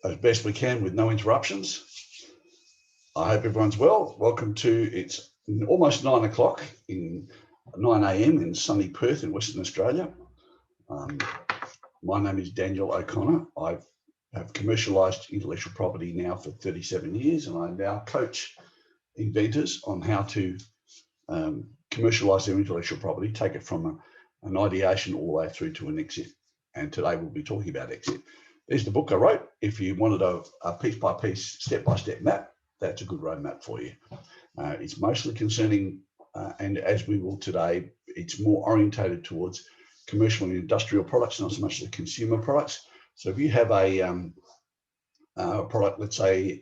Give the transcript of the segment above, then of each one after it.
as best we can with no interruptions. I hope everyone's well. Welcome to, it's almost 9 o'clock in 9 a.m. in sunny Perth in Western Australia. My name is Daniel O'Connor. I have commercialised intellectual property now for 37 years, and I now coach inventors on how to commercialise their intellectual property, take it from an ideation all the way through to an exit. And today we'll be talking about exit. There's the book I wrote. If you wanted a piece-by-piece, step-by-step map, that's a good roadmap for you. It's mostly concerning, and as we will today, it's more orientated towards commercial and industrial products, not so much the consumer products. So if you have a product, let's say,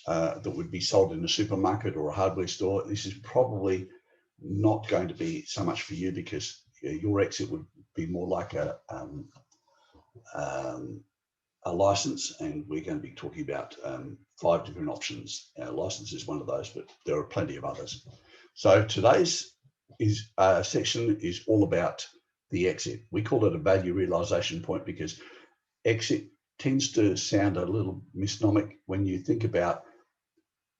that would be sold in a supermarket or a hardware store, this is probably not going to be so much for you, because your exit would be more like a license, and we're going to be talking about 5 different options. License is one of those, but there are plenty of others. So today's section is all about the exit. We call it a value realization point because exit tends to sound a little misnomic when you think about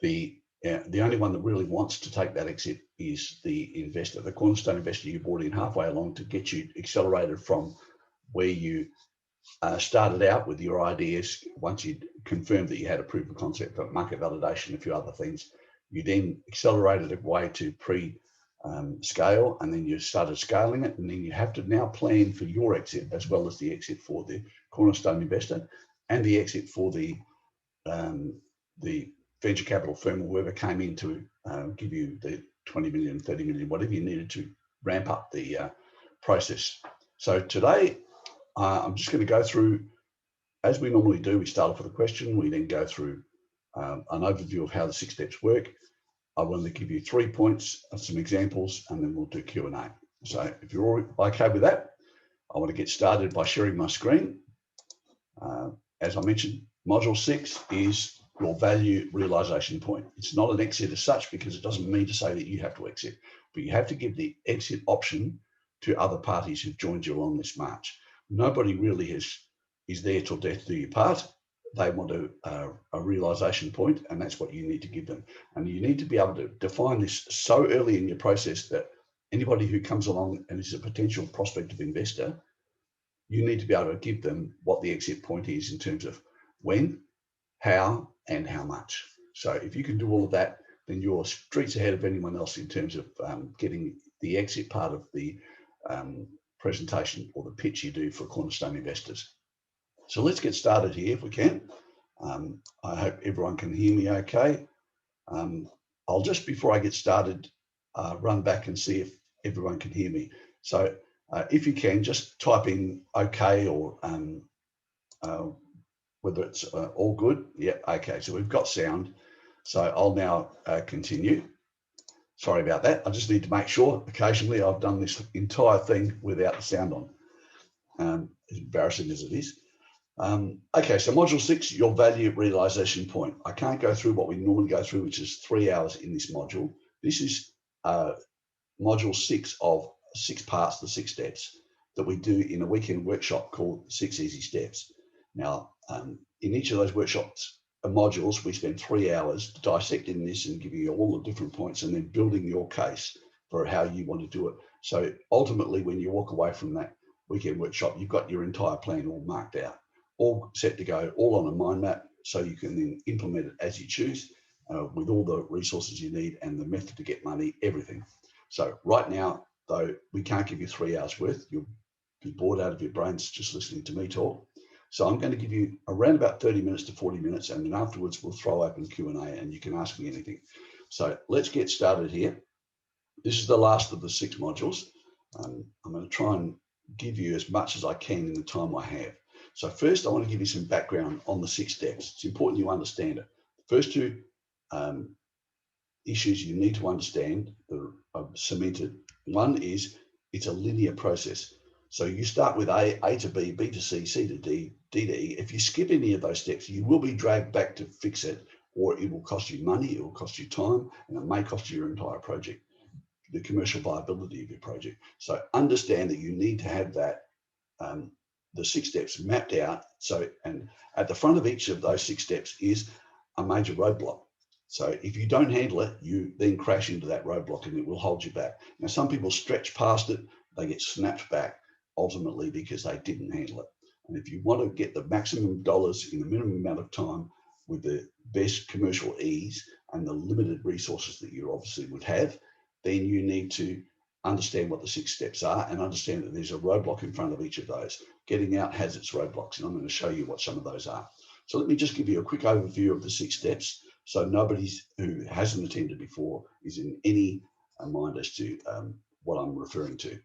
the only one that really wants to take that exit is the investor, the cornerstone investor you brought in halfway along to get you accelerated from where you started out with your ideas. Once you'd confirmed that you had a proof of concept, market validation, a few other things, you then accelerated away to scale, and then you started scaling it, and then you have to now plan for your exit as well as the exit for the cornerstone investor and the exit for the venture capital firm or whoever came in to give you the 20 million, 30 million, whatever you needed to ramp up the process. So today, I'm just going to go through, as we normally do, we start off with a question, we then go through an overview of how the 6 steps work. I want to give you 3 points, some examples, and then we'll do Q&A. So if you're all okay with that, I want to get started by sharing my screen. As I mentioned, module 6 is your value realization point. It's not an exit as such, because it doesn't mean to say that you have to exit, but you have to give the exit option to other parties who've joined you along this march. Nobody really is there till death do you part. They want a realization point, and that's what you need to give them. And you need to be able to define this so early in your process that anybody who comes along and is a potential prospective investor, you need to be able to give them what the exit point is in terms of when, how, and how much. So if you can do all of that, then you're streets ahead of anyone else in terms of getting the exit part of the presentation or the pitch you do for cornerstone investors. So let's get started here if we can. I hope everyone can hear me okay. I'll just, before I get started, run back and see if everyone can hear me. So if you can, just type in okay, or whether it's all good. Yeah, okay, so we've got sound. So I'll now continue. Sorry about that. I just need to make sure. Occasionally I've done this entire thing without the sound on, as embarrassing as it is. Okay, so module 6, your value realization point. I can't go through what we normally go through, which is 3 hours in this module. This is module 6 of 6 parts, the 6 steps that we do in a weekend workshop called 6 Easy Steps. Now, in each of those workshops modules, we spend 3 hours dissecting this and giving you all the different points, and then building your case for how you want to do it. So ultimately, when you walk away from that weekend workshop, you've got your entire plan all marked out, all set to go, all on a mind map, so you can then implement it as you choose, with all the resources you need and the method to get money, everything. So right now, though, we can't give you 3 hours worth. You'll be bored out of your brains just listening to me talk. So I'm going to give you around about 30 minutes to 40 minutes, and then afterwards we'll throw open Q&A and you can ask me anything. So let's get started here. This is the last of the 6 modules. I'm going to try and give you as much as I can in the time I have. So first, I want to give you some background on the 6 steps. It's important you understand it. The first 2 issues you need to understand that are cemented. One is it's a linear process. So you start with A to B, B to C, C to D, D to E. If you skip any of those steps, you will be dragged back to fix it, or it will cost you money, it will cost you time, and it may cost you your entire project, the commercial viability of your project. So understand that you need to have that the 6 steps mapped out. So, and at the front of each of those 6 steps is a major roadblock. So if you don't handle it, you then crash into that roadblock and it will hold you back. Now, some people stretch past it, they get snapped back ultimately because they didn't handle it. And if you want to get the maximum dollars in the minimum amount of time with the best commercial ease and the limited resources that you obviously would have, then you need to understand what the 6 steps are and understand that there's a roadblock in front of each of those. Getting out has its roadblocks, and I'm going to show you what some of those are. So let me just give you a quick overview of the 6 steps, so nobody who hasn't attended before is in any mind as to what I'm referring to.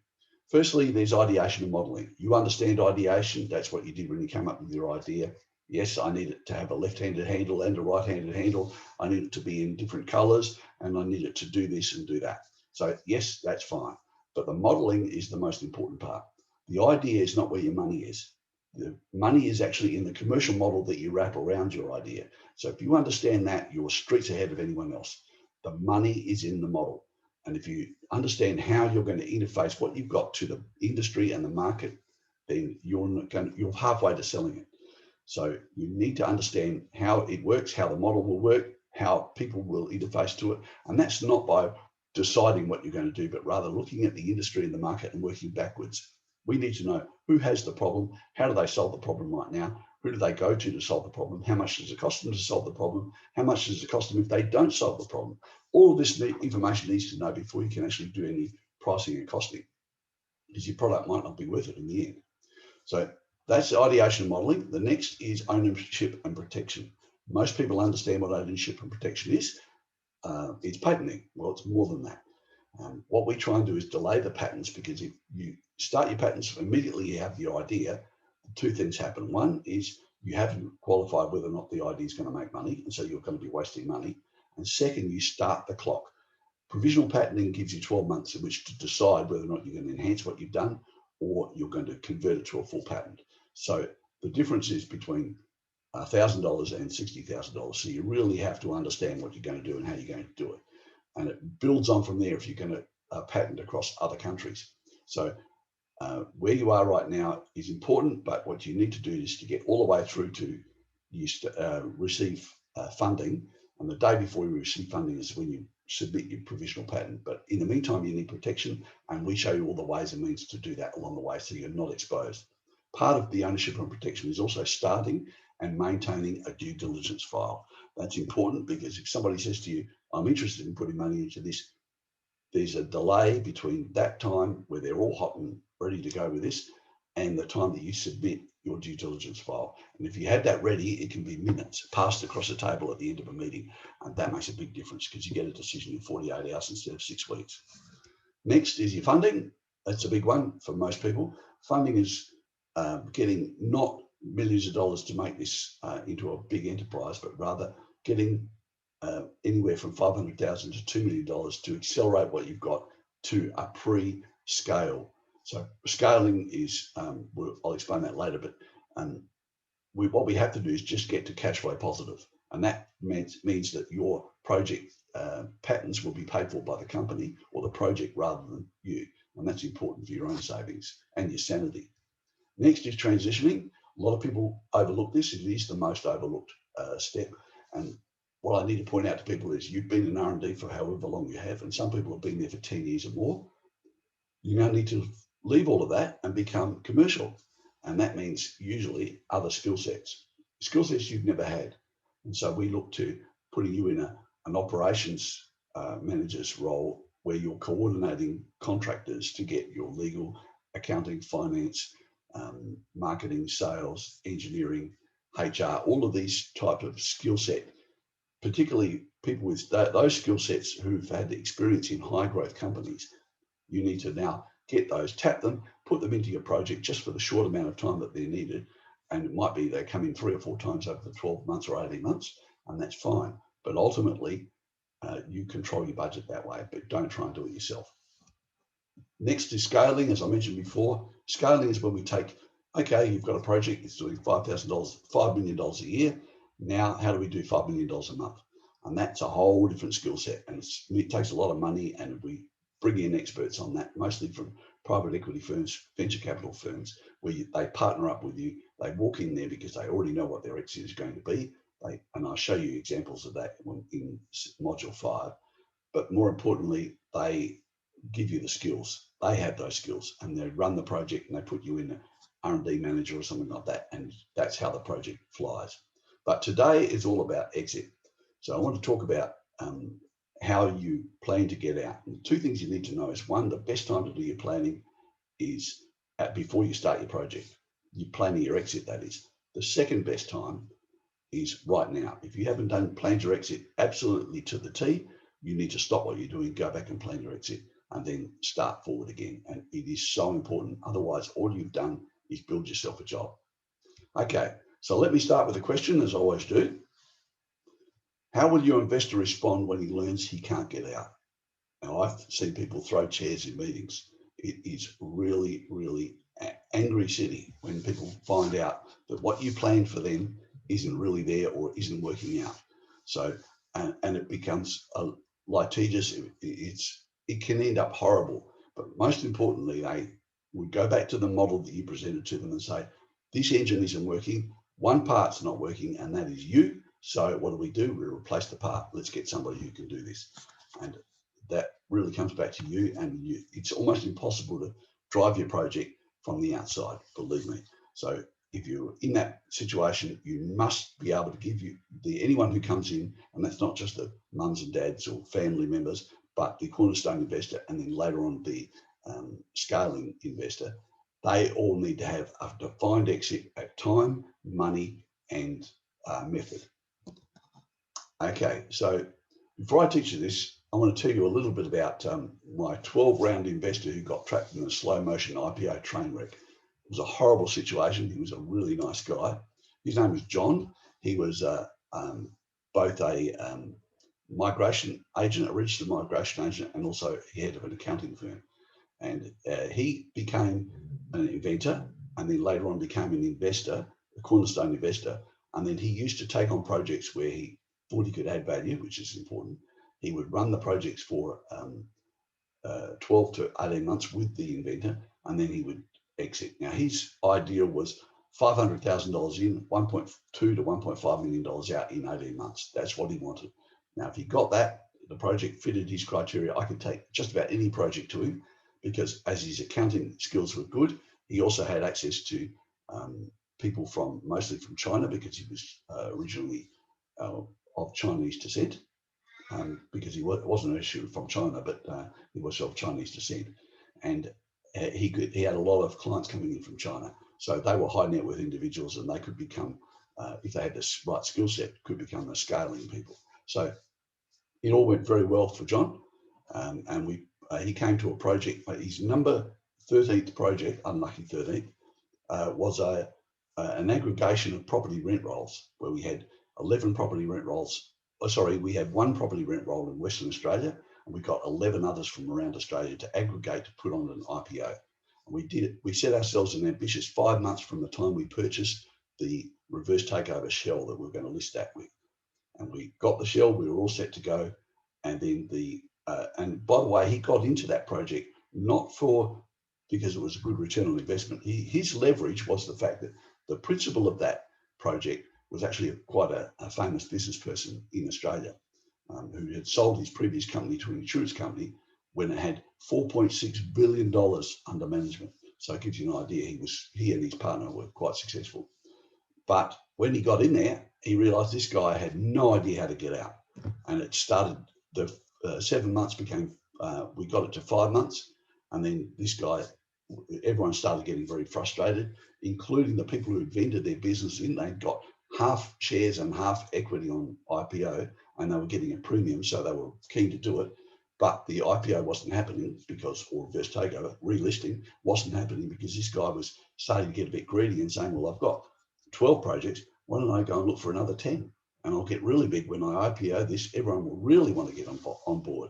Firstly, there's ideation and modeling. You understand ideation. That's what you did when you came up with your idea. Yes, I need it to have a left-handed handle and a right-handed handle. I need it to be in different colors, and I need it to do this and do that. So yes, that's fine. But the modeling is the most important part. The idea is not where your money is. The money is actually in the commercial model that you wrap around your idea. So if you understand that, you're streets ahead of anyone else. The money is in the model. And if you understand how you're going to interface what you've got to the industry and the market, then you're halfway to selling it. So you need to understand how it works, how the model will work, how people will interface to it. And that's not by deciding what you're going to do, but rather looking at the industry and the market and working backwards. We need to know who has the problem, how do they solve the problem right now, who do they go to solve the problem, how much does it cost them to solve the problem, how much does it cost them if they don't solve the problem. All of this information needs to know before you can actually do any pricing and costing, because your product might not be worth it in the end. So that's ideation and modeling. The next is ownership and protection. Most people understand what ownership and protection is. It's patenting. Well, it's more than that. What we try and do is delay the patents, because if you start your patents immediately you have your idea, two things happen. One is you haven't qualified whether or not the idea is going to make money, and so you're going to be wasting money. And second, you start the clock. Provisional patenting gives you 12 months in which to decide whether or not you're going to enhance what you've done or you're going to convert it to a full patent. So the difference is between $1,000 and $60,000. So you really have to understand what you're going to do and how you're going to do it. And it builds on from there if you're going to patent across other countries. So where you are right now is important, but what you need to do is to get all the way through to you receive funding. And the day before you receive funding is when you submit your provisional patent. But in the meantime, you need protection, and we show you all the ways and means to do that along the way so you're not exposed. Part of the ownership and protection is also starting and maintaining a due diligence file. That's important, because if somebody says to you, I'm interested in putting money into this, there's a delay between that time where they're all hot and ready to go with this and the time that you submit your due diligence file. And if you had that ready, it can be minutes passed across the table at the end of a meeting. And that makes a big difference, because you get a decision in 48 hours instead of 6 weeks. Next is your funding. That's a big one for most people. Funding is getting not millions of dollars to make this into a big enterprise, but rather getting anywhere from $500,000 to $2 million to accelerate what you've got to a pre-scale. So scaling is, I'll explain that later, but what we have to do is just get to cash flow positive. And that means that your project patents will be paid for by the company or the project rather than you. And that's important for your own savings and your sanity. Next is transitioning. A lot of people overlook this. It is the most overlooked step. And what I need to point out to people is you've been in R&D for however long you have, and some people have been there for 10 years or more. You now need to leave all of that and become commercial. And that means usually other skill sets you've never had. And so we look to putting you in an operations manager's role where you're coordinating contractors to get your legal, accounting, finance, marketing, sales, engineering, HR, all of these type of skill set, particularly people with those skill sets who've had experience in high growth companies. You need to now get those, tap them, put them into your project just for the short amount of time that they're needed. And it might be they come in 3 or 4 times over the 12 months or 18 months, and that's fine. But ultimately, you control your budget that way, but don't try and do it yourself. Next is scaling. As I mentioned before, scaling is when we take, okay, you've got a project, it's doing $5 million a year. Now, how do we do $5 million a month? And that's a whole different skill set. And it takes a lot of money, and we bring in experts on that, mostly from private equity firms, venture capital firms, where they partner up with you. They walk in there because they already know what their exit is going to be. And I'll show you examples of that in module 5. But more importantly, they give you the skills. They have those skills, and they run the project, and they put you in an R&D manager or something like that, and that's how the project flies. But today is all about exit. So I want to talk about how you plan to get out. And 2 things you need to know is, 1, the best time to do your planning is before you start your project. You're planning your exit, that is. The second best time is right now. If you haven't planned your exit absolutely to the T, you need to stop what you're doing, go back and plan your exit, and then start forward again. And it is so important. Otherwise, all you've done is build yourself a job. Okay, so let me start with a question, as I always do. How will your investor respond when he learns he can't get out? Now, I've seen people throw chairs in meetings. It is really, really angry city when people find out that what you planned for them isn't really there or isn't working out. So, and it becomes litigious. It can end up horrible. But most importantly, they would go back to the model that you presented to them and say, this engine isn't working. One part's not working, and that is you. So what do? We replace the part. Let's get somebody who can do this. And that really comes back to you, and it's almost impossible to drive your project from the outside, believe me. So if you're in that situation, you must be able to give anyone who comes in, and that's not just the mums and dads or family members, but the cornerstone investor, and then later on the scaling investor, they all need to have a defined exit at time, money, and method. Okay, so before I teach you this, I want to tell you a little bit about my 12-round investor who got trapped in a slow motion IPO train wreck. It was a horrible situation. He was a really nice guy. His name was John. He was both a migration agent, a registered migration agent, and also head of an accounting firm. And he became an inventor, and then later on became an investor, a cornerstone investor. And then he used to take on projects where he thought he could add value, which is important. He would run the projects for 12 to 18 months with the inventor, and then he would exit. Now, his idea was $500,000 in, $1.2 to $1.5 million out in 18 months. That's what he wanted. Now, if he got that, the project fitted his criteria, I could take just about any project to him, because as his accounting skills were good, he also had access to people mostly from China, because he was originally of Chinese descent, because he wasn't actually from China, but he was of Chinese descent. And he had a lot of clients coming in from China. So they were high net worth individuals, and they could become, if they had the right skill set, could become the scaling people. So it all went very well for John. And he came to a project, his number 13th project, unlucky 13th, was an aggregation of property rent rolls, where we had 11 property rent rolls. We had 1 property rent roll in Western Australia, and we got 11 others from around Australia to aggregate to put on an IPO. And we did it. We set ourselves an ambitious 5 months from the time we purchased the reverse takeover shell that we were going to list that with. And we got the shell. We were all set to go. And then and by the way, he got into that project not because it was a good return on investment. His leverage was the fact that the principal of that project was actually quite a famous business person in Australia, who had sold his previous company to an insurance company when it had $4.6 billion under management. So it gives you an idea. He and his partner were quite successful. But when he got in there, he realized this guy had no idea how to get out. And it started, the 7 months became, we got it to 5 months. And then this guy, everyone started getting very frustrated, including the people who had vended their business in. They got half shares and half equity on IPO, and they were getting a premium, so they were keen to do it. But the IPO wasn't happening or reverse takeover, relisting wasn't happening, because this guy was starting to get a bit greedy and saying, well, I've got 12 projects, why don't I go and look for another 10? And I'll get really big when I IPO this. Everyone will really want to get on board.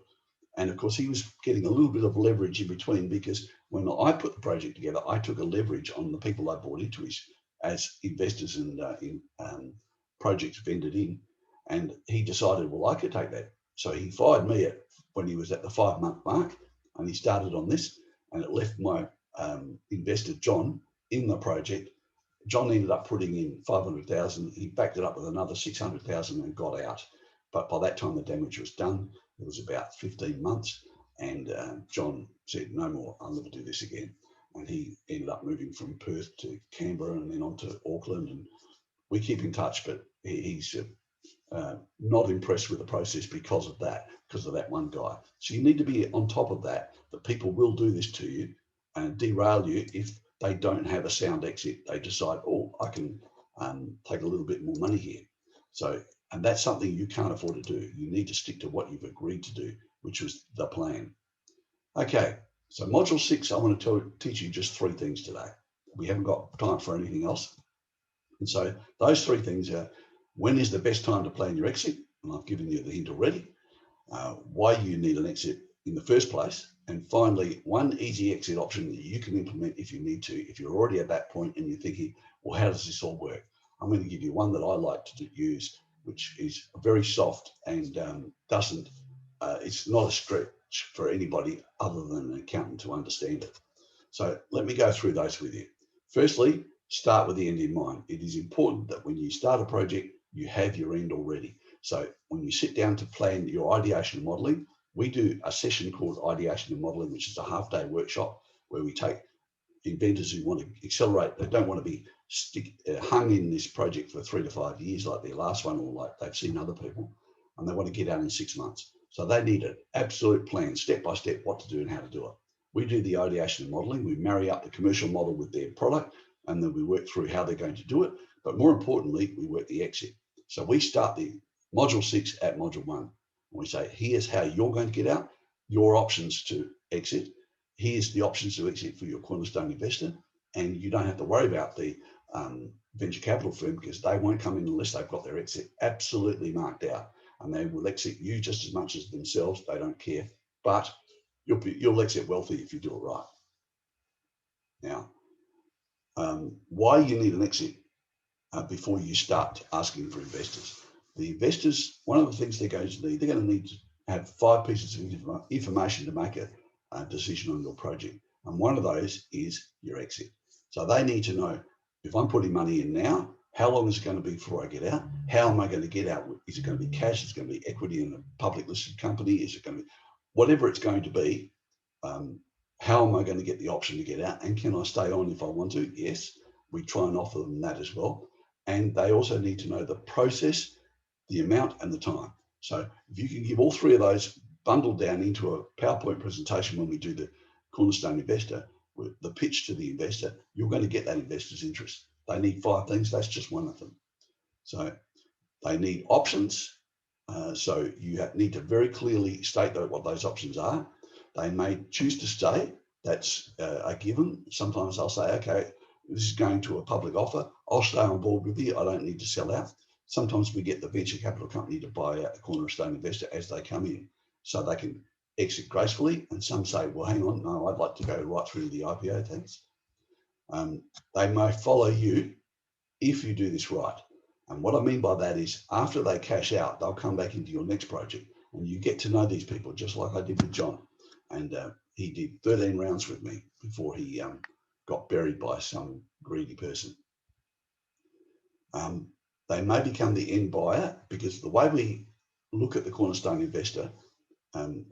And of course, he was getting a little bit of leverage in between, because when I put the project together, I took a leverage on the people I brought into as investors and in projects vended in. And he decided, well, I could take that. So he fired me when he was at the 5 month mark, and he started on this. and it left my investor, John, in the project. John ended up putting in 500,000. He backed it up with another 600,000 and got out. But by that time, the damage was done. It was about 15 months. And John said, no more, I'll never do this again. And he ended up moving from Perth to Canberra and then on to Auckland. And we keep in touch, but he's not impressed with the process because of that one guy. So you need to be on top of that people will do this to you and derail you if they don't have a sound exit. They decide, oh, I can take a little bit more money here. So, and that's something you can't afford to do. You need to stick to what you've agreed to do, which was the plan. Okay, so module 6, I want to teach you just 3 things today. We haven't got time for anything else. And so those 3 things are: when is the best time to plan your exit? And I've given you the hint already. Why you need an exit in the first place. And finally, one easy exit option that you can implement if you need to, if you're already at that point and you're thinking, well, how does this all work? I'm going to give you one that I like to use, which is very soft and it's not a stretch for anybody other than an accountant to understand it. So let me go through those with you. Firstly, start with the end in mind. It is important that when you start a project, you have your end already. So when you sit down to plan your ideation and modeling, we do a session called Ideation and Modeling, which is a half-day workshop where we take inventors who want to accelerate. They don't want to be hung in this project for 3 to 5 years like their last one, or like they've seen other people, and they want to get out in 6 months. So they need an absolute plan, step by step, what to do and how to do it. We do the ideation and modeling. We marry up the commercial model with their product, and then we work through how they're going to do it. But more importantly, we work the exit. So we start the module 6 at module 1. We say, here's how you're going to get out, your options to exit. Here's the options to exit for your cornerstone investor. And you don't have to worry about the venture capital firm, because they won't come in unless they've got their exit absolutely marked out. And they will exit you just as much as themselves. They don't care. But you'll exit wealthy if you do it right. Now, why you need an exit before you start asking for investors. The investors, one of the things they're going to need to have 5 pieces of information to make a decision on your project. And one of those is your exit. So they need to know, if I'm putting money in now, how long is it going to be before I get out? How am I going to get out? Is it going to be cash? Is it going to be equity in a public listed company? Is it going to be whatever it's going to be? How am I going to get the option to get out? And can I stay on if I want to? Yes, we try and offer them that as well. And they also need to know the process, the amount, and the time. So if you can give all 3 of those bundled down into a PowerPoint presentation when we do the Cornerstone Investor, with the pitch to the investor, you're going to get that investor's interest. They need 5 things. That's just one of them. So they need options. So you need to very clearly state what those options are. They may choose to stay. That's a given. Sometimes they'll say, okay, this is going to a public offer. I'll stay on board with you. I don't need to sell out. Sometimes we get the venture capital company to buy out the cornerstone investor as they come in, so they can exit gracefully. And some say, well, hang on, no, I'd like to go right through to the IPO, thanks. They may follow you if you do this right. And what I mean by that is, after they cash out, they'll come back into your next project, and you get to know these people, just like I did with John. And he did 13 rounds with me before he got buried by some greedy person. They may become the end buyer, because the way we look at the cornerstone investor,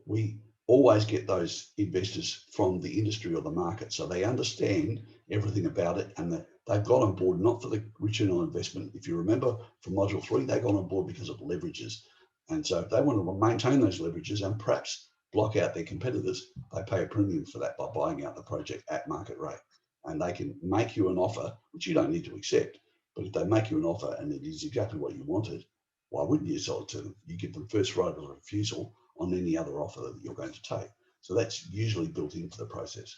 we always get those investors from the industry or the market. So they understand everything about it, and they've got on board not for the return on investment. If you remember from module 3, they got on board because of leverages. And so if they want to maintain those leverages and perhaps block out their competitors, they pay a premium for that by buying out the project at market rate. And they can make you an offer, which you don't need to accept. But if they make you an offer and it is exactly what you wanted, why wouldn't you sell it to them? You give them first right of refusal on any other offer that you're going to take. So that's usually built into the process.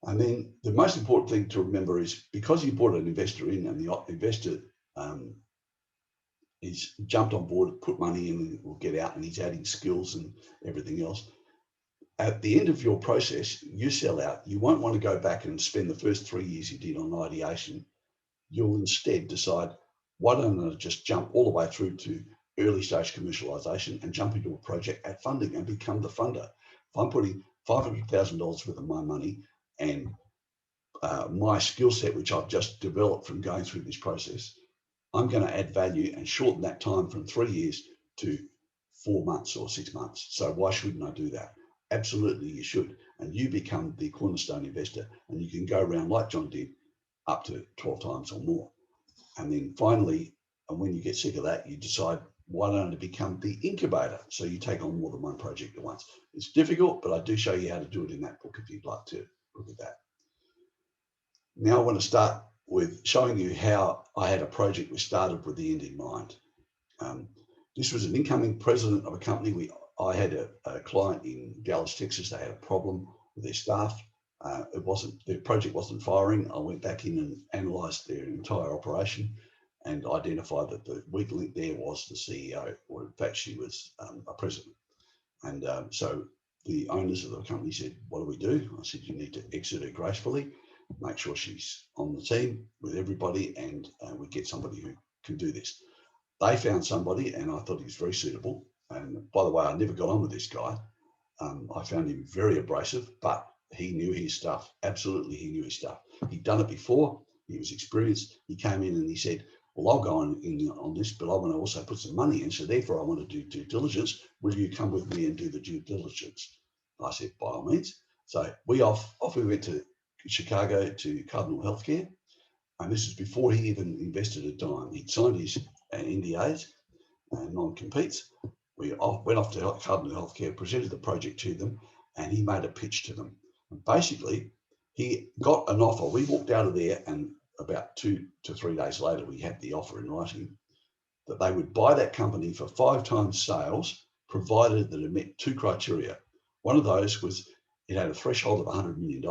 And then the most important thing to remember is, because you brought an investor in and the investor is jumped on board, put money in, and will get out, and he's adding skills and everything else. At the end of your process, you sell out. You won't want to go back and spend the first 3 years you did on ideation. You'll instead decide, why don't I just jump all the way through to early stage commercialization and jump into a project at funding and become the funder? If I'm putting $500,000 worth of my money and my skill set, which I've just developed from going through this process, I'm going to add value and shorten that time from 3 years to 4 months or 6 months. So why shouldn't I do that? Absolutely, you should. And you become the cornerstone investor, and you can go around like John did up to 12 times or more. And then finally, and when you get sick of that, you decide, why don't I become the incubator? So you take on more than one project at once. It's difficult, but I do show you how to do it in that book if you'd like to look at that. Now I want to start with showing you how I had a project which started with the end in mind. This was an incoming president of a company. I had a client in Dallas, Texas. They had a problem with their staff. The project wasn't firing. I went back in and analysed their entire operation and identified that the weak link there was the CEO, or in fact she was a president. And so the owners of the company said, what do we do? I said, you need to exit her gracefully, make sure she's on the team with everybody, and we get somebody who can do this. They found somebody, and I thought he was very suitable. And by the way, I never got on with this guy. I found him very abrasive, but he knew his stuff. Absolutely, he knew his stuff. He'd done it before. He was experienced. He came in and he said, well, I'll go on this, but I want to also put some money in. So therefore, I want to do due diligence. Will you come with me and do the due diligence? I said, by all means. So we off we went to Chicago to Cardinal Healthcare. And this is before he even invested a dime. He'd signed his NDAs and non-competes. We went off to Cardinal Healthcare, presented the project to them, and he made a pitch to them. And basically, he got an offer. We walked out of there, and about 2 to 3 days later, we had the offer in writing that they would buy that company for 5 times sales, provided that it met 2 criteria. One of those was it had a threshold of $100 million.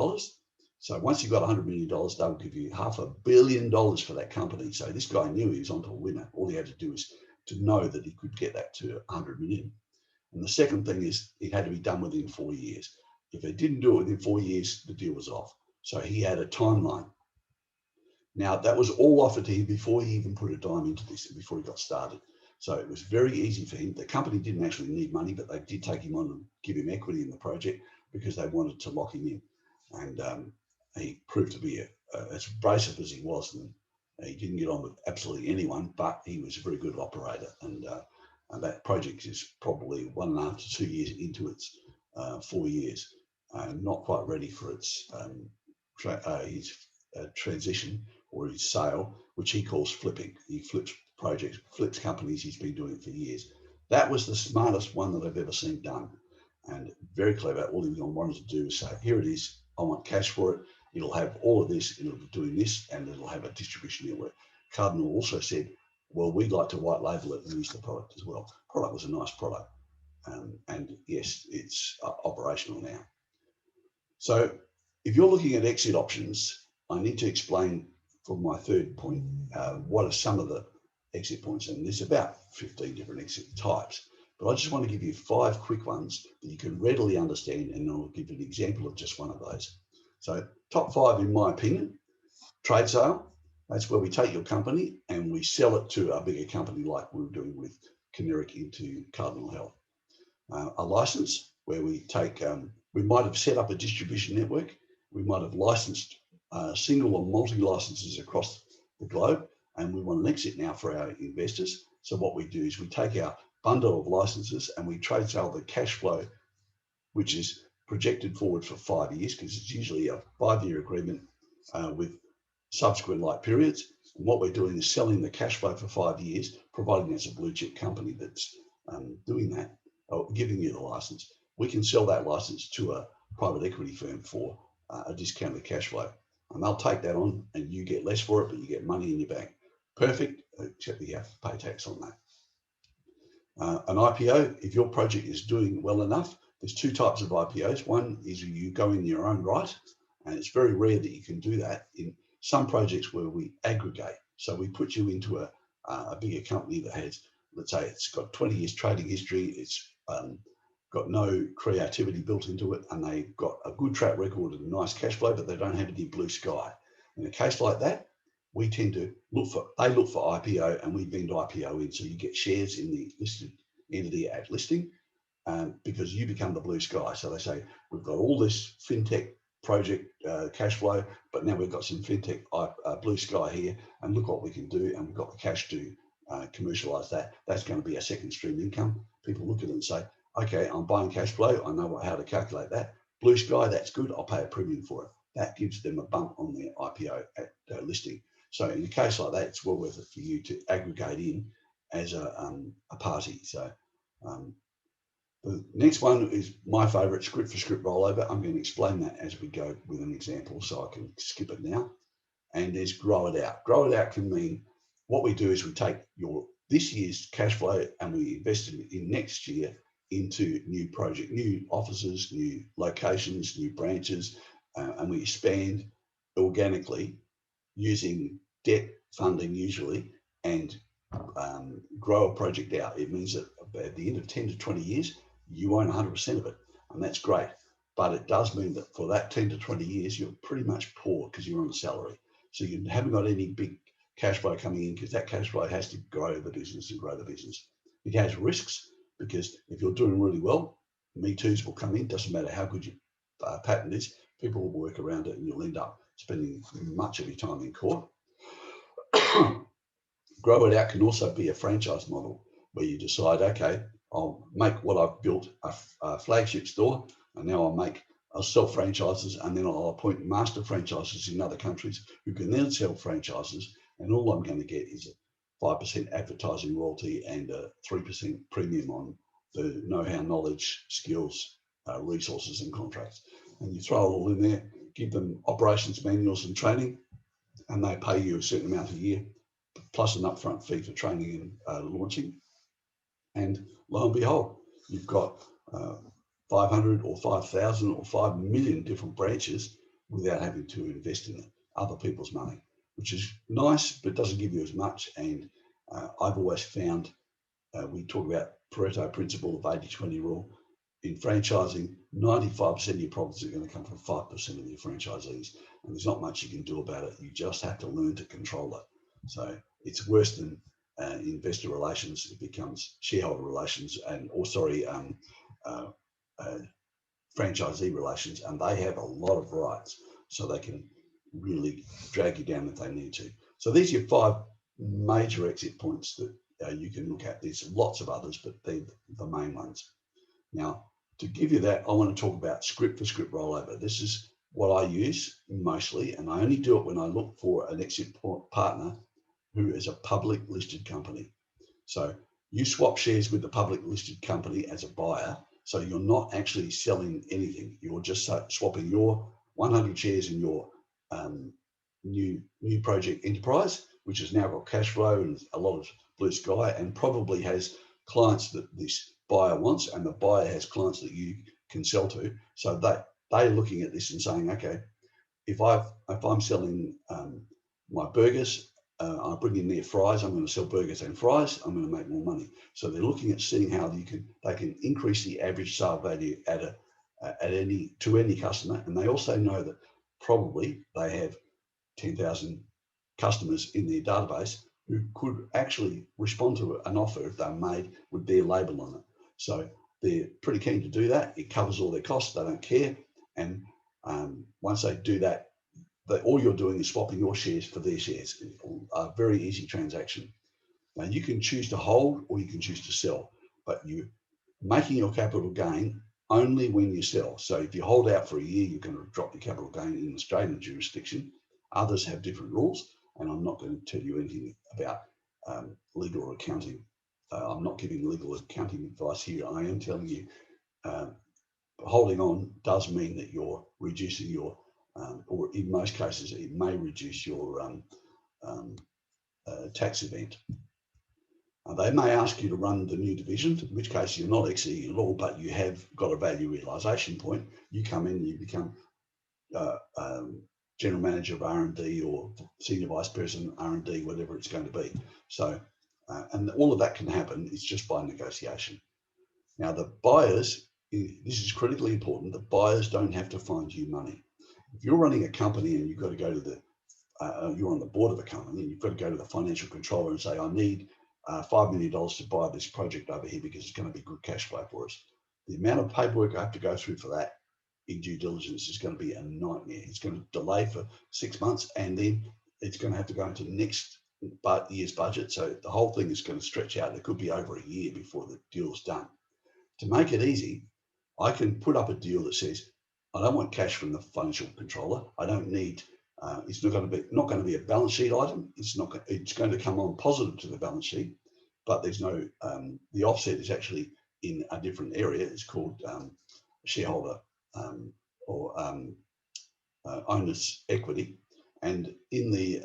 So once you got $100 million, they would give you $500 million for that company. So this guy knew he was onto a winner. All he had to do was to know that he could get that to 100 million. And the second thing is it had to be done within 4 years. If they didn't do it within 4 years, the deal was off. So he had a timeline. Now that was all offered to him before he even put a dime into this, before he got started. So it was very easy for him. The company didn't actually need money, but they did take him on and give him equity in the project because they wanted to lock him in. And he proved to be as abrasive as he was, and he didn't get on with absolutely anyone, but he was a very good operator. And that project is probably 1.5 to 2 years into its 4 years, not quite ready for its his transition or his sale, which he calls flipping. He flips projects, flips companies. He's been doing it for years. That was the smartest one that I've ever seen done, and very clever. All he wanted to do was say, here it is, I want cash for it. It'll have all of this, it'll be doing this, and it'll have a distribution network. Cardinal also said, well, we'd like to white label it and use the product as well. Product was a nice product. And yes, it's operational now. So if you're looking at exit options, I need to explain for my third point, what are some of the exit points? And there's about 15 different exit types. But I just want to give you 5 quick ones that you can readily understand, and I'll give you an example of just one of those. So top 5, in my opinion: trade sale. That's where we take your company and we sell it to a bigger company like we were doing with Caneric into Cardinal Health. A license, where we take, we might have set up a distribution network. We might have licensed single or multi-licenses across the globe, and we want an exit now for our investors. So what we do is we take our bundle of licenses and we trade sale the cash flow, which is projected forward for 5 years, because it's usually a 5-year agreement with subsequent like periods. And what we're doing is selling the cash flow for 5 years, providing it's a blue chip company that's doing that, or giving you the license. We can sell that license to a private equity firm for a discounted cash flow. And they'll take that on, and you get less for it, but you get money in your bank. Perfect, except you have to pay tax on that. An IPO, if your project is doing well enough, there's 2 types of IPOs. One is you go in your own right, and it's very rare that you can do that in some projects where we aggregate. So we put you into a bigger company that has, let's say, it's got 20 years trading history, it's got no creativity built into it, and they've got a good track record and a nice cash flow, but they don't have any blue sky. In a case like that, we tend to look for IPO, and we vend IPO in, so you get shares in the listed entity at listing, because you become the blue sky. So they say, we've got all this fintech project cash flow, but now we've got some fintech blue sky here, and look what we can do, and we've got the cash to commercialize that. That's going to be a second stream income. People look at it and say, okay, I'm buying cash flow, I know how to calculate that. Blue sky, that's good, I'll pay a premium for it. That gives them a bump on their IPO at listing. So in a case like that, it's well worth it for you to aggregate in as a party. So the next one is my favorite, script for script rollover. I'm going to explain that as we go with an example, so I can skip it now. And there's grow it out. Grow it out can mean what we do is we take this year's cash flow and we invest it in next year into new project, new offices, new locations, new branches, and we expand organically using debt funding usually, and grow a project out. It means that at the end of 10 to 20 years, you own 100% of it, and that's great. But it does mean that for that 10 to 20 years, you're pretty much poor because you're on a salary. So you haven't got any big cash flow coming in, because that cash flow has to grow the business and grow the business. It has risks, because if you're doing really well, Me Too's will come in. Doesn't matter how good your patent is, people will work around it, and you'll end up spending much of your time in court. Grow it out can also be a franchise model where you decide, okay, I'll make what I've built a flagship store, and now I'll sell franchises, and then I'll appoint master franchises in other countries who can then sell franchises, and all I'm going to get is a 5% advertising royalty and a 3% premium on the know-how, knowledge, skills, resources and contracts. And you throw it all in there, give them operations manuals and training, and they pay you a certain amount a year, plus an upfront fee for training and launching. And lo and behold, you've got 500 or 5,000 or 5 million different branches without having to invest in other people's money, which is nice, but doesn't give you as much. And I've always found, we talk about Pareto principle of 80-20 rule. In franchising, 95% of your profits are going to come from 5% of your franchisees, and there's not much you can do about it. You just have to learn to control it. So it's worse than investor relations. It becomes shareholder relations, and franchisee relations, and they have a lot of rights, so they can really drag you down if they need to. So these are your 5 major exit points that you can look at. There's lots of others, but they're the main ones. Now, to give you that, I want to talk about script for script rollover. This is what I use mostly, and I only do it when I look for an exit partner who is a public listed company. So you swap shares with the public listed company as a buyer. So you're not actually selling anything. You're just swapping your 100 shares in your new project enterprise, which has now got cash flow and a lot of blue sky, and probably has clients that this buyer wants, and the buyer has clients that you can sell to. So they're looking at this and saying, okay, if I'm selling my burgers, I bring in their fries, I'm going to sell burgers and fries, I'm going to make more money. So they're looking at seeing how they can increase the average sale value to any customer. And they also know that probably they have 10,000 customers in their database who could actually respond to an offer if they're made with their label on it. So they're pretty keen to do that. It covers all their costs. They don't care. And once they do that, all you're doing is swapping your shares for their shares. A very easy transaction. Now you can choose to hold or you can choose to sell, but you're making your capital gain only when you sell. So if you hold out for a year, you're going to drop your capital gain in Australian jurisdiction. Others have different rules, and I'm not going to tell you anything about legal or accounting. I'm not giving legal accounting advice here. I am telling you, holding on does mean that you're reducing your, or in most cases, it may reduce your tax event. They may ask you to run the new division, in which case you're not exiting at all, but you have got a value realisation point. You come in and you become general manager of R&D or senior vice president R&D, whatever it's going to be. So, and all of that can happen. It's just by negotiation. Now, the buyers, this is critically important. The buyers don't have to find you money. If you're running a company and you've got to go to you're on the board of a company and you've got to go to the financial controller and say, I need $5 million to buy this project over here because it's going to be good cash flow for us. the amount of paperwork I have to go through for that in due diligence is going to be a nightmare. It's going to delay for 6 months, and then it's going to have to go into next year's budget. So the whole thing is going to stretch out. It could be over a year before the deal's done. To make it easy, I can put up a deal that says, I don't want cash from the financial controller. I don't need, it's not going to be a balance sheet item. It's going to come on positive to the balance sheet, but there's no, the offset is actually in a different area. It's called shareholder or owner's equity. And in the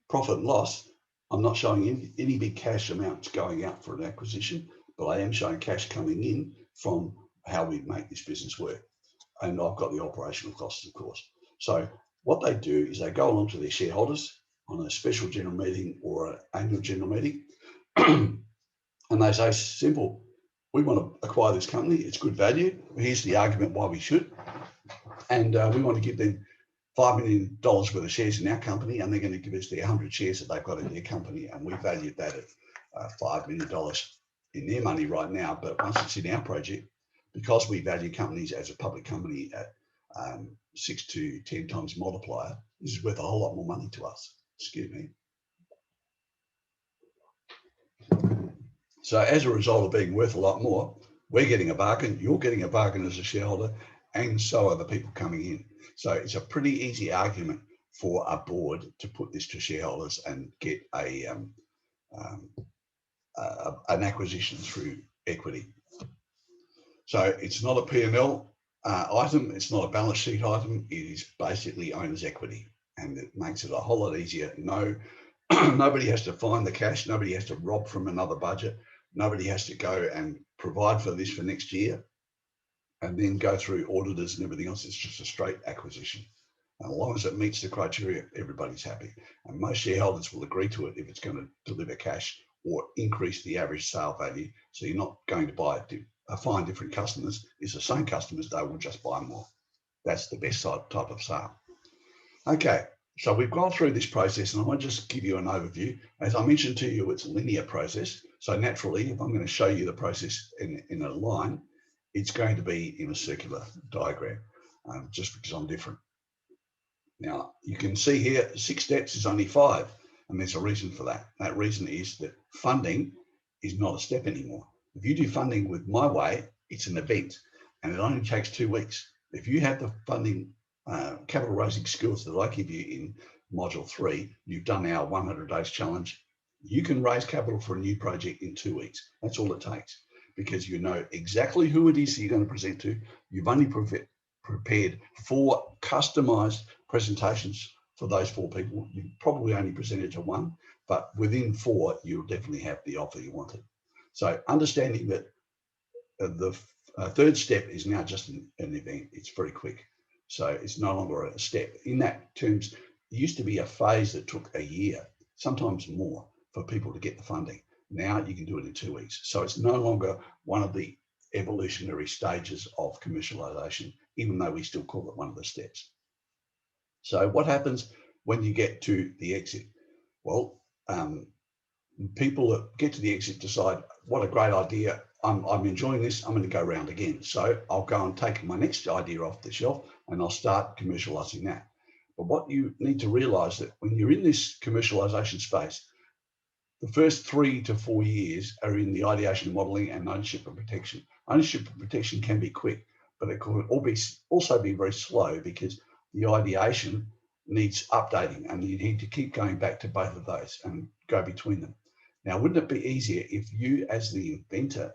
profit and loss, I'm not showing any big cash amounts going out for an acquisition, but I am showing cash coming in from how we make this business work. And I've got the operational costs, of course. So what they do is they go along to their shareholders on a special general meeting or an annual general meeting, and they say, simple, we want to acquire this company. It's good value. Here's the argument why we should. And we want to give them $5 million worth of shares in our company, and they're going to give us the 100 shares that they've got in their company. And we valued that at $5 million in their money right now. But once it's in our project, because we value companies as a public company at 6 to 10 times multiplier, this is worth a whole lot more money to us. Excuse me. So as a result of being worth a lot more, we're getting a bargain, you're getting a bargain as a shareholder, and so are the people coming in. So it's a pretty easy argument for a board to put this to shareholders and get an acquisition through equity. So it's not a P&L item, it's not a balance sheet item, it is basically owner's equity, and it makes it a whole lot easier. Nobody has to find the cash, nobody has to rob from another budget, nobody has to go and provide for this for next year and then go through auditors and everything else. It's just a straight acquisition. And as long as it meets the criteria, everybody's happy. And most shareholders will agree to it if it's going to deliver cash or increase the average sale value. So you're not going to find different customers. It's the same customers, they will just buy more. That's the best type of sale. Okay, so we've gone through this process, and I want to just give you an overview. As I mentioned to you, it's a linear process. So naturally, if I'm going to show you the process in a line, it's going to be in a circular diagram, just because I'm different. Now, you can see here, 6 steps is only 5, and there's a reason for that. That reason is that funding is not a step anymore. If you do funding with my way, it's an event, and it only takes 2 weeks. If you have the funding capital raising skills that I give you in module 3, you've done our 100 days challenge, you can raise capital for a new project in 2 weeks. That's all it takes, because you know exactly who it is you're going to present to. You've only prepared 4 customized presentations for those 4 people. You probably only presented to 1, but within 4, you'll definitely have the offer you wanted. So understanding that the third step is now just an event. It's very quick. So it's no longer a step. In that terms, it used to be a phase that took a year, sometimes more, for people to get the funding. Now you can do it in 2 weeks. So it's no longer one of the evolutionary stages of commercialization, even though we still call it one of the steps. So what happens when you get to the exit? Well, people that get to the exit decide, what a great idea. I'm enjoying this. I'm going to go around again. So I'll go and take my next idea off the shelf and I'll start commercializing that. But what you need to realize that when you're in this commercialization space, the first 3 to 4 years are in the ideation, modeling, and ownership and protection. Ownership and protection can be quick, but it could also be very slow, because the ideation needs updating and you need to keep going back to both of those and go between them. Now, wouldn't it be easier if you, as the inventor,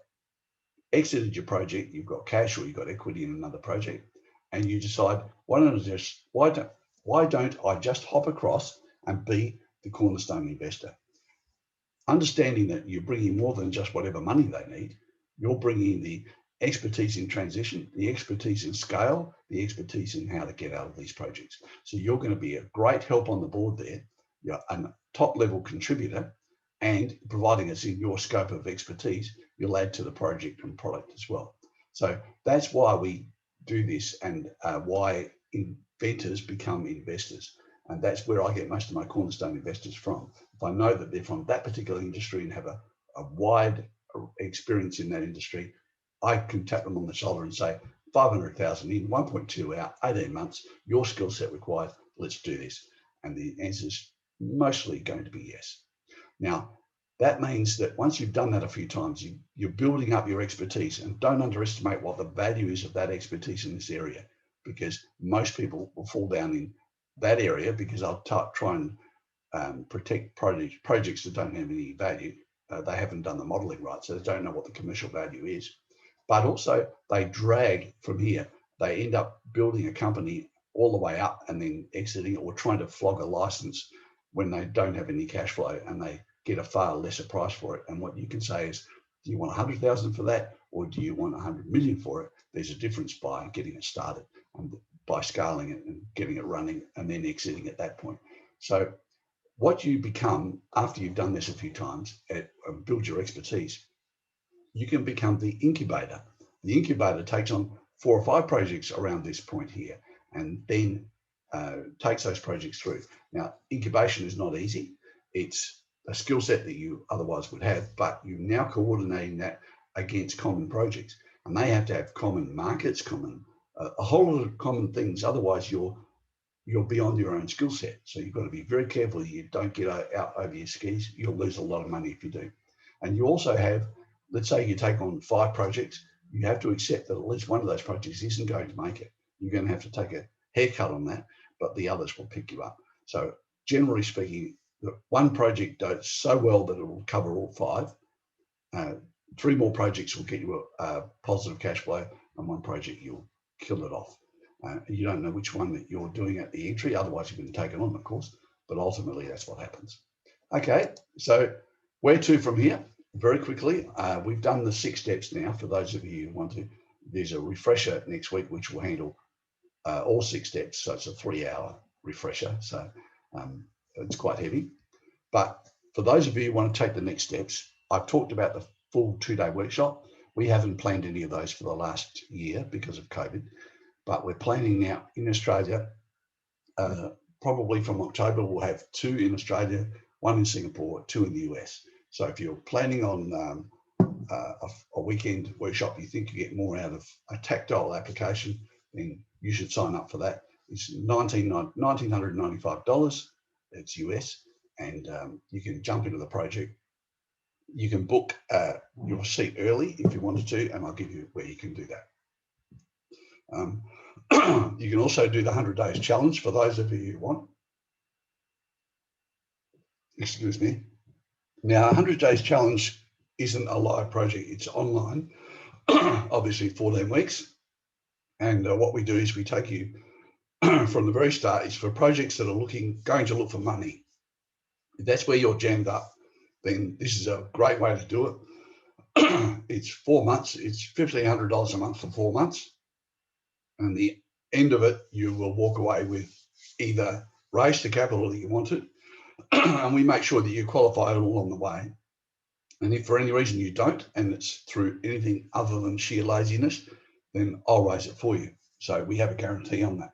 exited your project, you've got cash or you've got equity in another project, and you decide, why don't I just hop across and be the cornerstone investor? Understanding that you're bringing more than just whatever money they need, you're bringing the expertise in transition, the expertise in scale, the expertise in how to get out of these projects. So you're going to be a great help on the board there. You're a top level contributor, and providing it's in your scope of expertise, you'll add to the project and product as well. So that's why we do this, and why inventors become investors. And that's where I get most of my cornerstone investors from. If I know that they're from that particular industry and have a wide experience in that industry, I can tap them on the shoulder and say, 500,000 in, 1.2 out, 18 months, your skill set required, let's do this. And the answer is mostly going to be yes. Now, that means that once you've done that a few times, you're building up your expertise, and don't underestimate what the value is of that expertise in this area, because most people will fall down in that area because I'll try and protect projects that don't have any value. They haven't done the modeling right, so they don't know what the commercial value is. But also they drag from here. They end up building a company all the way up and then exiting or trying to flog a license when they don't have any cash flow, and they get a far lesser price for it. And what you can say is, do you want 100,000 for that, or do you want 100 million for it? There's a difference by getting it started and by scaling it and getting it running and then exiting at that point. So what you become after you've done this a few times and build your expertise, you can become the incubator. The incubator takes on 4 or 5 projects around this point here, and then takes those projects through. Now, incubation is not easy. It's a skill set that you otherwise would have, but you're now coordinating that against common projects, and they have to have common markets, common a whole lot of common things. Otherwise, you're beyond your own skill set. So you've got to be very careful you don't get out over your skis. You'll lose a lot of money if you do. And you also have, let's say you take on 5 projects, you have to accept that at least one of those projects isn't going to make it. You're going to have to take a haircut on that, but the others will pick you up. So generally speaking, one project does so well that it will cover all 5. 3 more projects will get you a positive cash flow, and 1 project you'll kill it off. You don't know which one that you're doing at the entry, otherwise you wouldn't take it on, of course, but ultimately that's what happens. Okay, so where to from here? Very quickly, we've done the 6 steps now. For those of you who want to, there's a refresher next week which will handle all 6 steps, so it's a 3-hour refresher, so it's quite heavy. But for those of you who want to take the next steps, I've talked about the full 2-day workshop. We haven't planned any of those for the last year because of COVID, but we're planning now in Australia. Probably from October, we'll have 2 in Australia, 1 in Singapore, 2 in the US. So if you're planning on a weekend workshop, you think you get more out of a tactile application, then you should sign up for that. It's $1,995. It's US, and you can jump into the project. You can book your seat early if you wanted to, and I'll give you where you can do that. You can also do the 100 days challenge for those of you who want. Excuse me. Now, 100 days challenge isn't a live project, it's online, obviously 14 weeks. And what we do is we take you from the very start. Is for projects that are going to look for money. If that's where you're jammed up, then this is a great way to do it. It's 4 months, it's $1,500 a month for 4 months. And the end of it, you will walk away with either raised the capital that you wanted, and we make sure that you qualify it all along the way. And if for any reason you don't, and it's through anything other than sheer laziness, then I'll raise it for you. So we have a guarantee on that,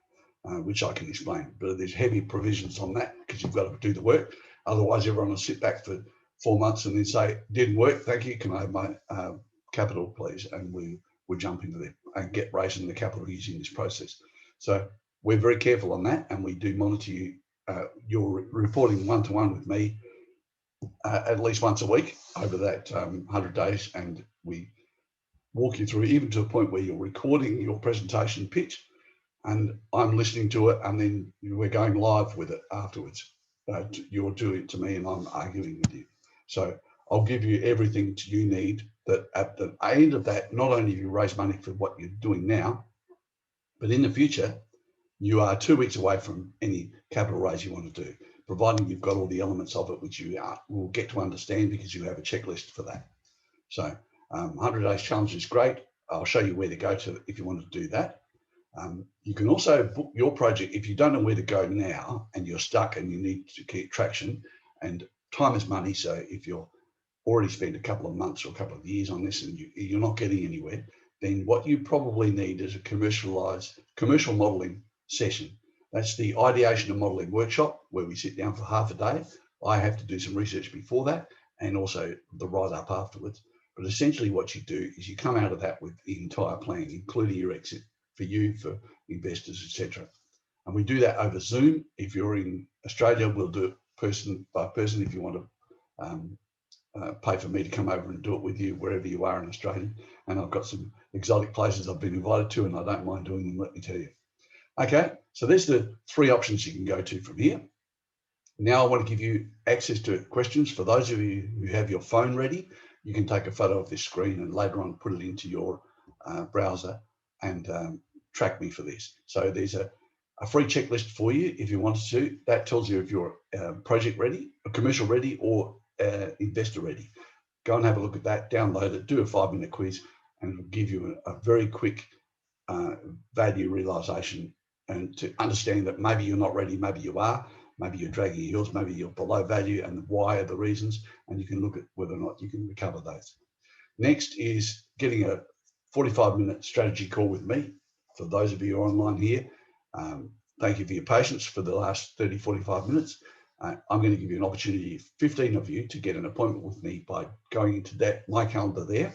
which I can explain. But there's heavy provisions on that because you've got to do the work. Otherwise, everyone will sit back for 4 months and then say, didn't work, thank you, can I have my capital, please? And we'll jump into there and get raising the capital using this process. So we're very careful on that, and we do monitor you. You're reporting one-to-one with me at least once a week over that 100 days, and we walk you through even to a point where you're recording your presentation pitch, and I'm listening to it, and then we're going live with it afterwards. You're doing it to me, and I'm arguing with you. So I'll give you everything you need, that at the end of that, not only do you raise money for what you're doing now, but in the future, you are 2 weeks away from any capital raise you want to do, providing you've got all the elements of it, which you will get to understand because you have a checklist for that. So 100 days challenge is great. I'll show you where to go to if you want to do that. You can also book your project if you don't know where to go now and you're stuck and you need to get traction, and time is money. So if you're already spent a couple of months or a couple of years on this and you're not getting anywhere, then what you probably need is a commercial modeling session. That's the ideation and modeling workshop where we sit down for half a day. I have to do some research before that, and also the write-up afterwards. But essentially what you do is you come out of that with the entire plan, including your exit for you, for investors, etc. And we do that over Zoom. If you're in Australia, we'll do it person by person. If you want to pay for me to come over and do it with you wherever you are in Australia. And I've got some exotic places I've been invited to, and I don't mind doing them, let me tell you. Okay, so there's the 3 options you can go to from here. Now I want to give you access to questions. For those of you who have your phone ready, you can take a photo of this screen and later on put it into your browser and track me for this. So there's a free checklist for you if you wanted to. That tells you if you're project ready, commercial ready, or investor ready. Go and have a look at that, download it, do a 5-minute quiz, and it'll give you a very quick value realization, and to understand that maybe you're not ready, maybe you are, maybe you're dragging your heels, maybe you're below value, and why are the reasons, and you can look at whether or not you can recover those. Next is getting a 45-minute strategy call with me. For those of you online here, thank you for your patience for the last 30, 45 minutes. I'm going to give you an opportunity, 15 of you, to get an appointment with me by going into my calendar there,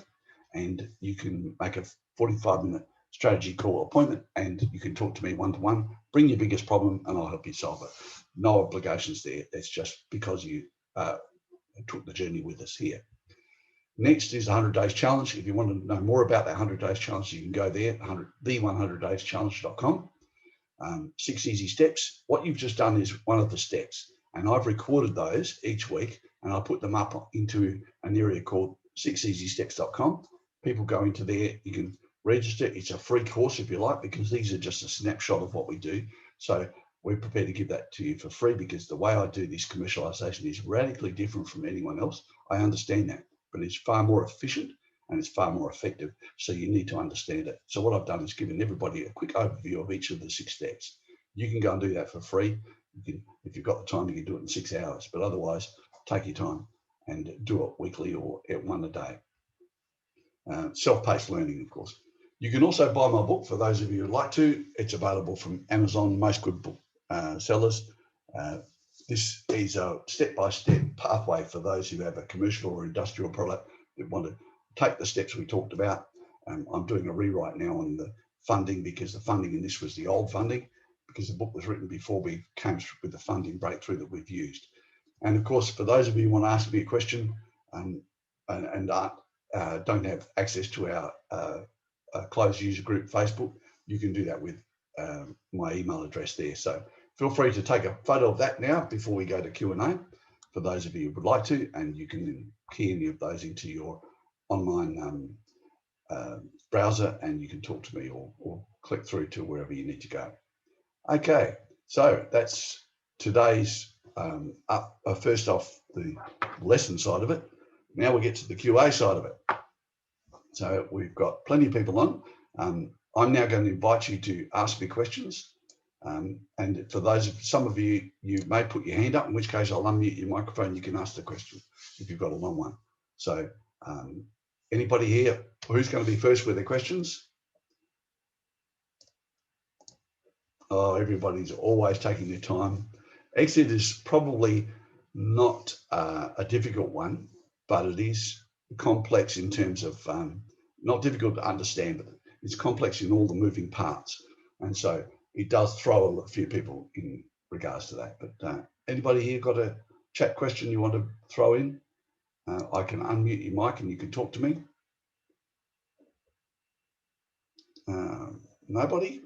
and you can make a 45-minute strategy call appointment, and you can talk to me one-to-one. Bring your biggest problem and I'll help you solve it. No obligations there. That's just because you took the journey with us here. Next is the 100 Days Challenge. If you want to know more about that 100 Days Challenge, you can go there, the100dayschallenge.com. 6 easy steps. What you've just done is one of the steps, and I've recorded those each week, and I put them up into an area called 6easysteps.com. People go into there, you can register. It's a free course if you like, because these are just a snapshot of what we do. So we're prepared to give that to you for free, because the way I do this commercialization is radically different from anyone else. I understand that, but it's far more efficient and it's far more effective. So you need to understand it. So what I've done is given everybody a quick overview of each of the 6 steps. You can go and do that for free. You can, if you've got the time, you can do it in 6 hours, but otherwise take your time and do it weekly or at 1 a day. Self-paced learning, of course. You can also buy my book for those of you who'd like to. It's available from Amazon, most good book sellers. This is a step-by-step pathway for those who have a commercial or industrial product that want to take the steps we talked about. I'm doing a rewrite now on the funding, because the funding in this was the old funding, because the book was written before we came with the funding breakthrough that we've used. And of course, for those of you who want to ask me a question and don't have access to our closed user group Facebook, you can do that with my email address there. So feel free to take a photo of that now before we go to Q&A, for those of you who would like to, and you can key any of those into your online browser, and you can talk to me or click through to wherever you need to go. Okay, so that's today's first off the lesson side of it. Now we get to the QA side of it. So we've got plenty of people on. I'm now going to invite you to ask me questions. And for those, some of you, you may put your hand up, in which case I'll unmute your microphone. You can ask the question if you've got a long one. So anybody here who's going to be first with their questions? Oh, everybody's always taking their time. Exit is probably not a difficult one, but it is complex in terms of not difficult to understand, but it's complex in all the moving parts. And so it does throw a few people in regards to that. But anybody here got a chat question you want to throw in? I can unmute your mic and you can talk to me. Nobody?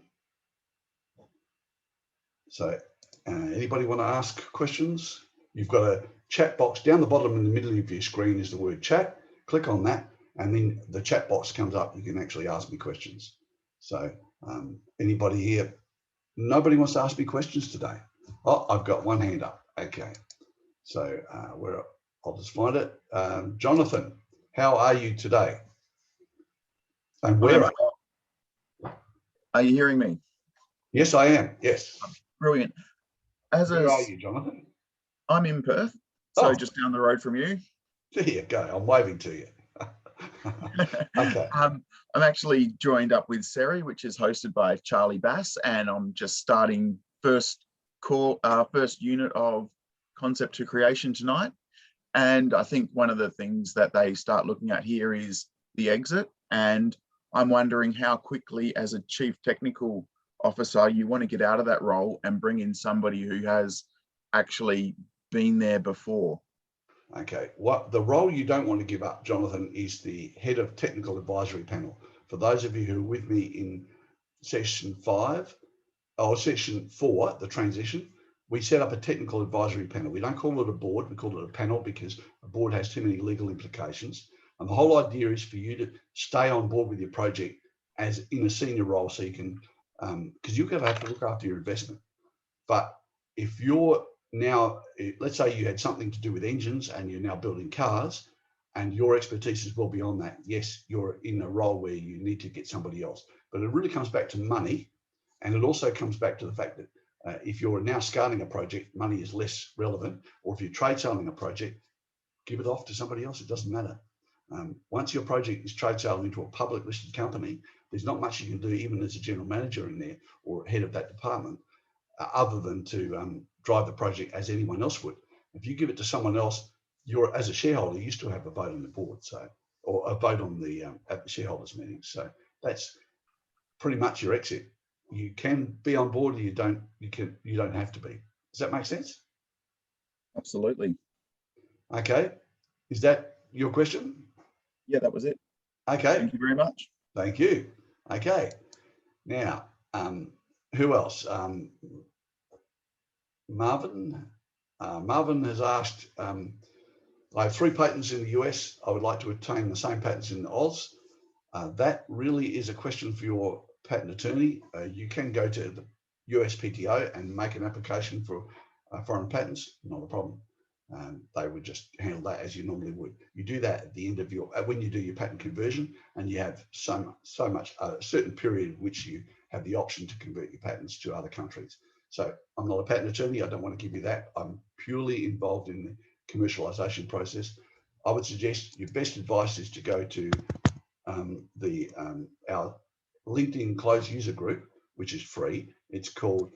So anybody want to ask questions? You've got a chat box down the bottom in the middle of your screen is the word chat. Click on that, and then the chat box comes up. You can actually ask me questions. So anybody here? Nobody wants to ask me questions today. Oh, I've got one hand up. Okay. So I'll just find it. Jonathan, how are you today? And where are you hearing me? Yes, I am. Yes. Brilliant. Where are you, Jonathan? I'm in Perth, so just down the road from you. There you go. I'm waving to you. Okay. I'm actually joined up with Seri, which is hosted by Charlie Bass, and I'm just starting first unit of Concept to Creation tonight. And I think one of the things that they start looking at here is the exit. And I'm wondering how quickly, as a chief technical officer, you want to get out of that role and bring in somebody who has actually been there before. Okay, what the role you don't want to give up, Jonathan, is the head of technical advisory panel. For those of you who are with me in session 5 or session 4, the transition, we set up a technical advisory panel. We don't call it a board, we call it a panel because a board has too many legal implications. And the whole idea is for you to stay on board with your project as in a senior role, so you can, because you're going to have to look after your investment. But if you're now, let's say you had something to do with engines and you're now building cars and your expertise is well beyond that, yes, you're in a role where you need to get somebody else. But it really comes back to money. And it also comes back to the fact that if you're now scaling a project, money is less relevant. Or if you're trade selling a project, give it off to somebody else. It doesn't matter. Once your project is trade selling into a public listed company, there's not much you can do, even as a general manager in there or head of that department, other than to drive the project as anyone else would. If you give it to someone else, you're, as a shareholder, you still have a vote on the board, so, or a vote on the at the shareholders meeting. So that's pretty much your exit. You can be on board, or you don't. You don't have to be. Does that make sense? Absolutely. Okay. Is that your question? Yeah, that was it. Okay. Thank you very much. Thank you. Okay. Now, who else? Marvin. Marvin has asked, I have 3 patents in the US. I would like to obtain the same patents in Oz. That really is a question for your patent attorney. You can go to the USPTO and make an application for foreign patents, not a problem. They would just handle that as you normally would. You do that at the end of your, when you do your patent conversion, and you have so much, a certain period which you have the option to convert your patents to other countries. So I'm not a patent attorney. I don't want to give you that. I'm purely involved in the commercialization process. I would suggest your best advice is to go to our LinkedIn closed user group, which is free. It's called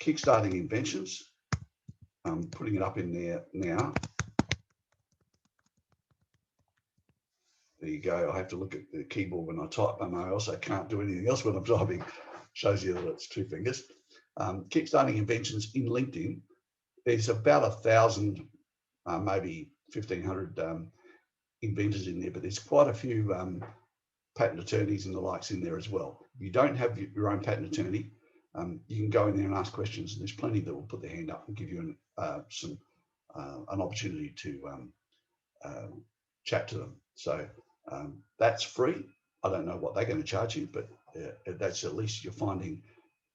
Kickstarting Inventions. I'm putting it up in there now. There you go. I have to look at the keyboard when I type, and I also can't do anything else when I'm typing. Shows you that it's 2 fingers. Kickstarting Inventions in LinkedIn. There's about 1,000, maybe 1,500 inventors in there, but there's quite a few patent attorneys and the likes in there as well. If you don't have your own patent attorney, you can go in there and ask questions, and there's plenty that will put their hand up and give you an opportunity to chat to them. So that's free. I don't know what they're going to charge you, but that's at least you're finding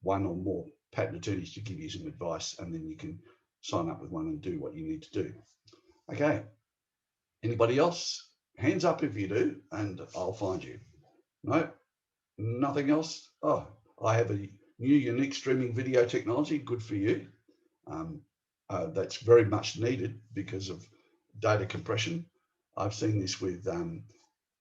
one or more patent attorneys to give you some advice, and then you can sign up with one and do what you need to do. Okay. Anybody else? Hands up if you do, and I'll find you. No, nothing else. Oh, I have a new unique streaming video technology. Good for you. That's very much needed because of data compression. I've seen this with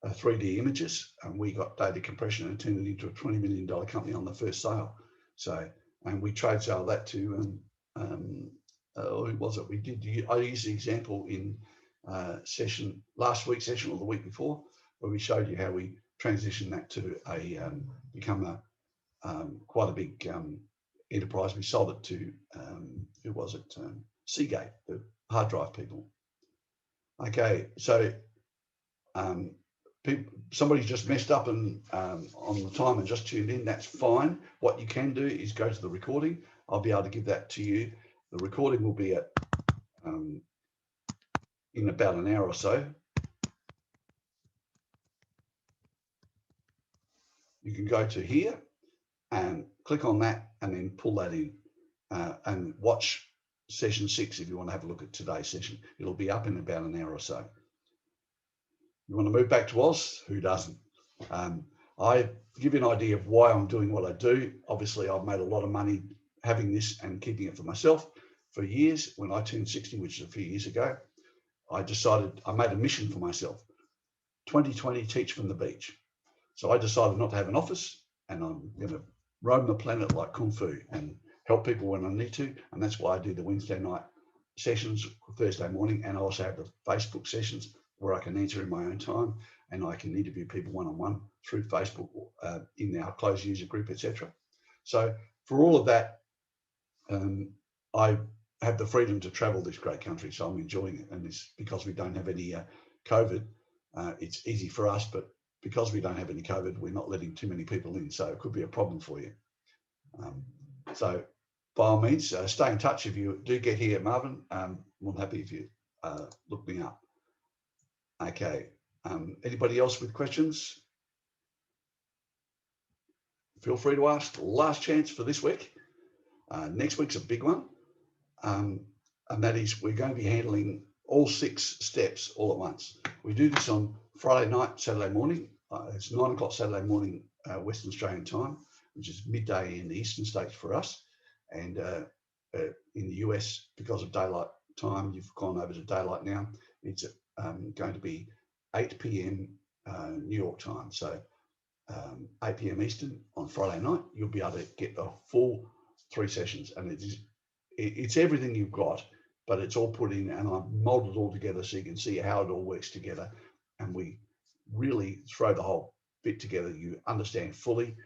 3D images, and we got data compression and turned it into a $20 million company on the first sale. So, and we trade sale that to, who was it? I used the example in last week's session or the week before, where we showed you how we transitioned that to become a quite a big enterprise. We sold it to who was it? Seagate, the hard drive people. Okay, so somebody's just messed up and on the time and just tuned in. That's fine. What you can do is go to the recording. I'll be able to give that to you. The recording will be at in about an hour or so. You can go to here and click on that and then pull that in and watch session 6 if you want to have a look at today's session. It'll be up in about an hour or so. You want to move back to Oz? Who doesn't? I give you an idea of why I'm doing what I do. Obviously, I've made a lot of money having this and keeping it for myself for years. When I turned 60, which is a few years ago, I decided, I made a mission for myself. 2020, teach from the beach. So I decided not to have an office, and I'm going to roam the planet like Kung Fu and help people when I need to. And that's why I do the Wednesday night sessions Thursday morning, and I also have the Facebook sessions where I can answer in my own time, and I can interview people one-on-one through Facebook in our closed user group, etc. So for all of that, I have the freedom to travel this great country, so I'm enjoying it. And it's because we don't have any COVID, it's easy for us, but because we don't have any COVID, we're not letting too many people in, so it could be a problem for you. So by all means, stay in touch. If you do get here, Marvin, I'm happy if you look me up. Okay. Anybody else with questions? Feel free to ask. Last chance for this week. Next week's a big one. And that is, we're going to be handling all 6 steps all at once. We do this on Friday night, Saturday morning. It's 9 o'clock Saturday morning, Western Australian time, which is midday in the Eastern States for us. And in the US, because of daylight time, you've gone over to daylight now. It's going to be 8 p.m. New York time. So 8 p.m. Eastern on Friday night, you'll be able to get a full 3 sessions. And it's everything you've got, but it's all put in, and I've molded it all together so you can see how it all works together. And we really throw the whole bit together. You understand fully,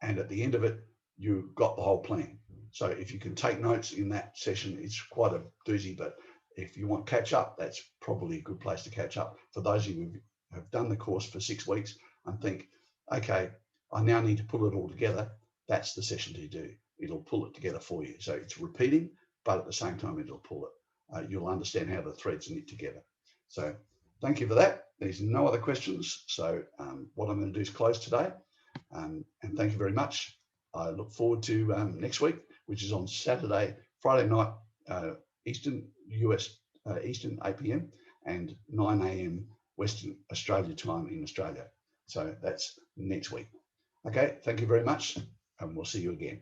and at the end of it, you've got the whole plan. So if you can take notes in that session, it's quite a doozy, but if you want catch up, that's probably a good place to catch up. For those of you who have done the course for 6 weeks and think, okay, I now need to pull it all together, that's the session to do. It'll pull it together for you. So it's repeating, but at the same time, it'll pull it. You'll understand how the threads knit together. So thank you for that. There's no other questions. So what I'm going to do is close today. And thank you very much. I look forward to next week, which is on Friday night, Eastern, US Eastern, 8 p.m. and 9 a.m. Western Australia time in Australia. So that's next week. Okay, thank you very much, and we'll see you again.